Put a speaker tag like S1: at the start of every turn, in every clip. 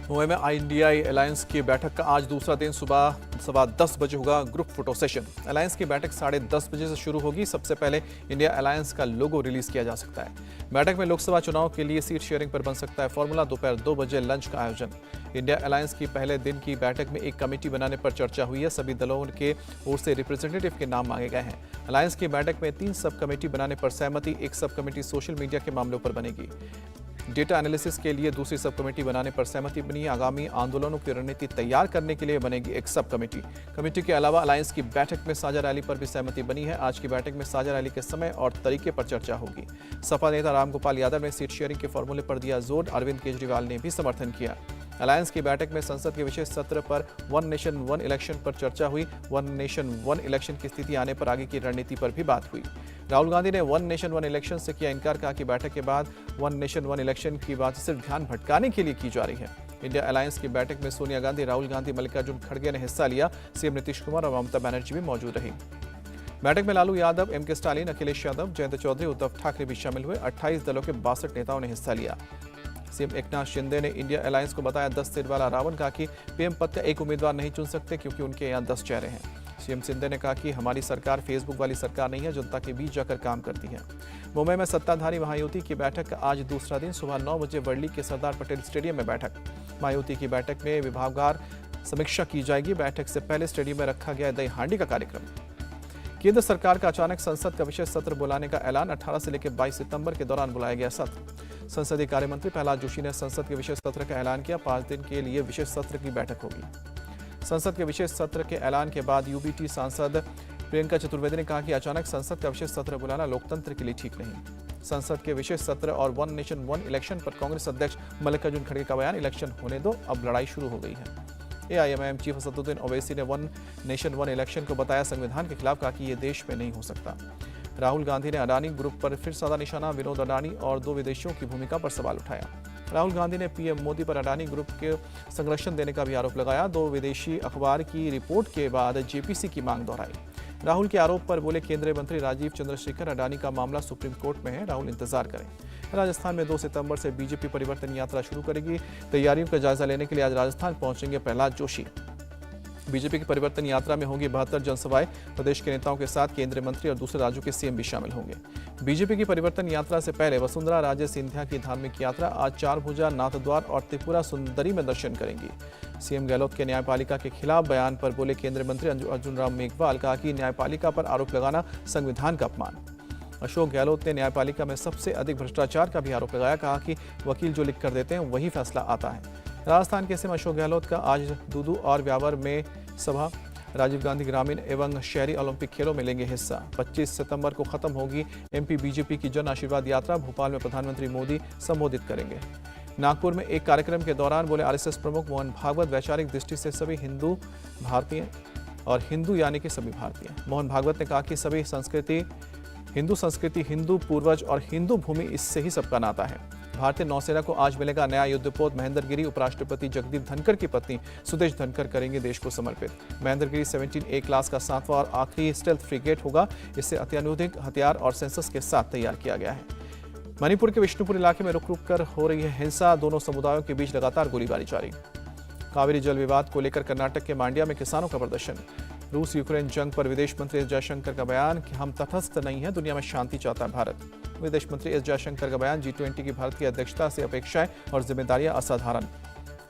S1: मुंबई में INDI alliance की बैठक का आज दूसरा दिन सुबह 10:15 बजे होगा ग्रुप फोटो सेशन। अलायंस की बैठक 10:30 बजे से शुरू होगी। सबसे पहले इंडिया अलायंस का लोगो रिलीज किया जा सकता है। बैठक में लोकसभा चुनाव के लिए सीट शेयरिंग पर बन सकता है फॉर्मूला। दोपहर 2 बजे लंच का आयोजन। इंडिया अलायंस की पहले दिन की बैठक में एक कमेटी बनाने पर चर्चा हुई है। सभी दलों के ओर से रिप्रेजेंटेटिव के नाम मांगे गए हैं। अलायंस की बैठक में 3 सब कमेटी बनाने पर सहमति। एक सब कमेटी सोशल मीडिया के मामलों पर बनेगी। डेटा एनालिसिस के लिए दूसरी सब कमेटी बनाने पर सहमति बनी। आगामी आंदोलनों की रणनीति तैयार करने के लिए बनेगी एक सब कमेटी। कमेटी के अलावा अलायंस की बैठक में साझा रैली पर भी सहमति बनी है। आज की बैठक में साझा रैली के समय और तरीके पर चर्चा होगी। सपा नेता रामगोपाल यादव ने सीट शेयरिंग के फॉर्मूले पर दिया जोर। अरविंद केजरीवाल ने भी समर्थन किया। अलायंस की बैठक में संसद के विशेष सत्र पर वन नेशन वन इलेक्शन पर चर्चा हुई। वन नेशन वन इलेक्शन की स्थिति आने पर आगे की रणनीति पर भी बात हुई। राहुल गांधी ने वन नेशन वन इलेक्शन से किया इनकार। कहा कि बैठक के बाद वन नेशन वन इलेक्शन की बात सिर्फ ध्यान भटकाने के लिए की जा रही है। इंडिया अलायंस की बैठक में सोनिया गांधी, राहुल गांधी, मल्लिकार्जुन खड़गे ने हिस्सा लिया। सीएम नीतीश कुमार और ममता बनर्जी भी मौजूद रही। बैठक में लालू यादव, MK स्टालिन, अखिलेश यादव, जयंत चौधरी, उद्धव ठाकरे भी शामिल हुए। 28 दलों के 62 नेताओं ने हिस्सा लिया। सीएम एकनाथ शिंदे ने इंडिया अलायंस को बताया 10 सीट वाला रावण। कहा कि पीएम पद का एक उम्मीदवार नहीं चुन सकते क्योंकि उनके यहाँ 10 चेहरे हैं। सीएम शिंदे ने कहा कि हमारी सरकार फेसबुक वाली सरकार नहीं है, जनता के बीच जाकर काम करती है। मुंबई में सत्ताधारी महायुति की बैठक का आज दूसरा दिन सुबह 9 बजे वर्ली के सरदार पटेल स्टेडियम में बैठक। महायुति की बैठक में विभागवार समीक्षा की जाएगी। बैठक से पहले स्टेडियम में रखा गया दही हांडी का कार्यक्रम। केंद्र सरकार का अचानक संसद का विशेष सत्र बुलाने का ऐलान। 18 से लेकर 22 सितंबर के दौरान बुलाया गया सत्र। संसदीय कार्य मंत्री प्रहलाद जोशी ने संसद के विशेष सत्र का ऐलान किया। 5 दिन के लिए विशेष सत्र की बैठक होगी। संसद के विशेष सत्र के ऐलान के बाद UBT सांसद प्रियंका चतुर्वेदी ने कहा कि अचानक संसद का विशेष सत्र बुलाना लोकतंत्र के लिए ठीक नहीं। संसद के विशेष सत्र और वन नेशन वन इलेक्शन पर कांग्रेस अध्यक्ष मल्लिकार्जुन खड़गे का बयान, इलेक्शन होने दो, अब लड़ाई शुरू हो गई है। AIMIM चीफ असदुद्दीन ओवैसी ने वन नेशन वन इलेक्शन को बताया संविधान के खिलाफ। कहा कि ये देश में नहीं हो सकता। राहुल गांधी ने अडानी ग्रुप पर फिर साधा निशाना। विनोद अडानी और 2 विदेशियों की भूमिका पर सवाल उठाया। राहुल गांधी ने PM मोदी पर अडानी ग्रुप के संरक्षण देने का भी आरोप लगाया। 2 विदेशी अखबार की रिपोर्ट के बाद JPC की मांग दोहराई। राहुल के आरोप पर बोले केंद्रीय मंत्री राजीव चंद्रशेखर, अडानी का मामला सुप्रीम कोर्ट में है, राहुल इंतजार करें। राजस्थान में 2 सितंबर से BJP परिवर्तन यात्रा शुरू करेगी। तैयारियों का जायजा लेने के लिए आज राजस्थान पहुंचेंगे प्रहलाद जोशी। BJP की परिवर्तन यात्रा में होंगी 72 जनसभाएं। प्रदेश के नेताओं के साथ केंद्रीय मंत्री और दूसरे राज्यों के CM भी शामिल होंगे। BJP की परिवर्तन यात्रा से पहले वसुंधरा राजे सिंधिया की धार्मिक यात्रा आज चारभुजा, नाथद्वार और त्रिपुरा सुंदरी में दर्शन करेंगी। CM गहलोत के न्यायपालिका के खिलाफ बयान पर बोले केंद्रीय मंत्री अर्जुन राम मेघवाल। कहा कि न्यायपालिका पर आरोप लगाना संविधान का अपमान। अशोक गहलोत ने न्यायपालिका में सबसे अधिक भ्रष्टाचार का भी आरोप लगाया। कहा कि वकील जो लिख कर देते हैं वही फैसला आता है। राजस्थान के CM अशोक गहलोत का आज दूदू और व्यावर में सभा। राजीव गांधी ग्रामीण एवं शहरी ओलंपिक खेलों में लेंगे हिस्सा। 25 सितंबर को खत्म होगी MP BJP की जन आशीर्वाद यात्रा। भोपाल में प्रधानमंत्री मोदी संबोधित करेंगे। नागपुर में एक कार्यक्रम के दौरान बोले RSS प्रमुख मोहन भागवत, वैचारिक दृष्टि से सभी हिंदू भारतीय और हिंदू यानी कि सभी भारतीय। मोहन भागवत ने कहा कि सभी संस्कृति, हिंदू पूर्वज और हिंदू भूमि, इससे ही सबका नाता है। भारतीय नौसेना को आज मिलेगा नया युद्धपोत महेंद्र गिरी। उपराष्ट्रपति जगदीप धनखड़ की पत्नी सुदेश धनखड़ करेंगे देश को समर्पित। महेंद्र गिरी 17A क्लास का 7वां और आखिरी स्टेल्थ फ्रिगेट होगा। इसे अत्याधुनिक हथियार और सेंसर्स के साथ तैयार किया गया है। मणिपुर के विष्णुपुर इलाके में रुक रुक कर हो रही है हिंसा। दोनों समुदायों के बीच लगातार गोलीबारी जारी। कावेरी जल विवाद को लेकर कर्नाटक के मांड्या में किसानों का प्रदर्शन। रूस यूक्रेन जंग पर विदेश मंत्री एस जयशंकर का बयान कि हम तटस्थ नहीं हैं, दुनिया में शांति चाहता है भारत। विदेश मंत्री एस जयशंकर का बयान, G20 की भारत की अध्यक्षता से अपेक्षाएं और जिम्मेदारियां असाधारण।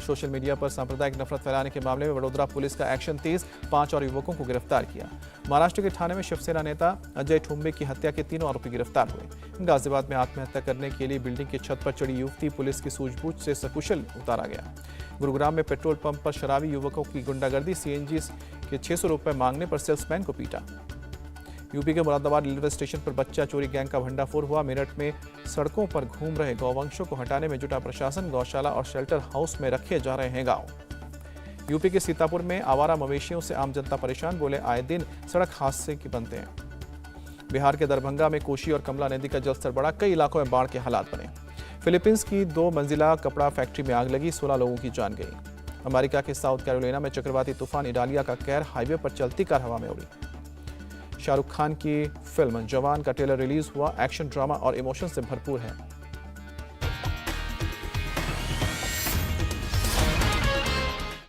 S1: सोशल मीडिया पर सांप्रदायिक नफरत फैलाने के मामले में वडोदरा पुलिस का एक्शन तेज, 5 और युवकों को गिरफ्तार किया। महाराष्ट्र के ठाणे में शिवसेना नेता अजय ठुम्बे की हत्या के 3 आरोपी गिरफ्तार हुए। गाजियाबाद में आत्महत्या करने के लिए बिल्डिंग की छत पर चढ़ी युवती पुलिस की सूझबूझ से सकुशल उतारा गया। गुरुग्राम में पेट्रोल पंप पर शराबी युवकों की गुंडागर्दी। CNG के 600 रुपए मांगने पर सेल्समैन को पीटा। यूपी के मुरादाबाद रेलवे स्टेशन पर बच्चा चोरी गैंग का भंडाफोड़ हुआ। मेरठ में सड़कों पर घूम रहे गौवंशों को हटाने में जुटा प्रशासन। गौशाला और शेल्टर हाउस में रखे जा रहे हैं गाँव। यूपी के सीतापुर में आवारा मवेशियों से आम जनता परेशान। बोले आए दिन सड़क हादसे की बनते हैं। बिहार के दरभंगा में कोसी और कमला नदी का जलस्तर बढ़ा। कई इलाकों में बाढ़ के हालात बने। फिलीपींस की 2 मंजिला कपड़ा फैक्ट्री में आग लगी, 16 लोगों की जान गई। अमेरिका के साउथ कैरोलिना में चक्रवाती तूफान इडालिया का कहर। हाईवे पर चलती कार हवा में उड़ी। शाहरुख खान की फिल्म जवान का ट्रेलर रिलीज हुआ। एक्शन, ड्रामा और इमोशन से भरपूर है।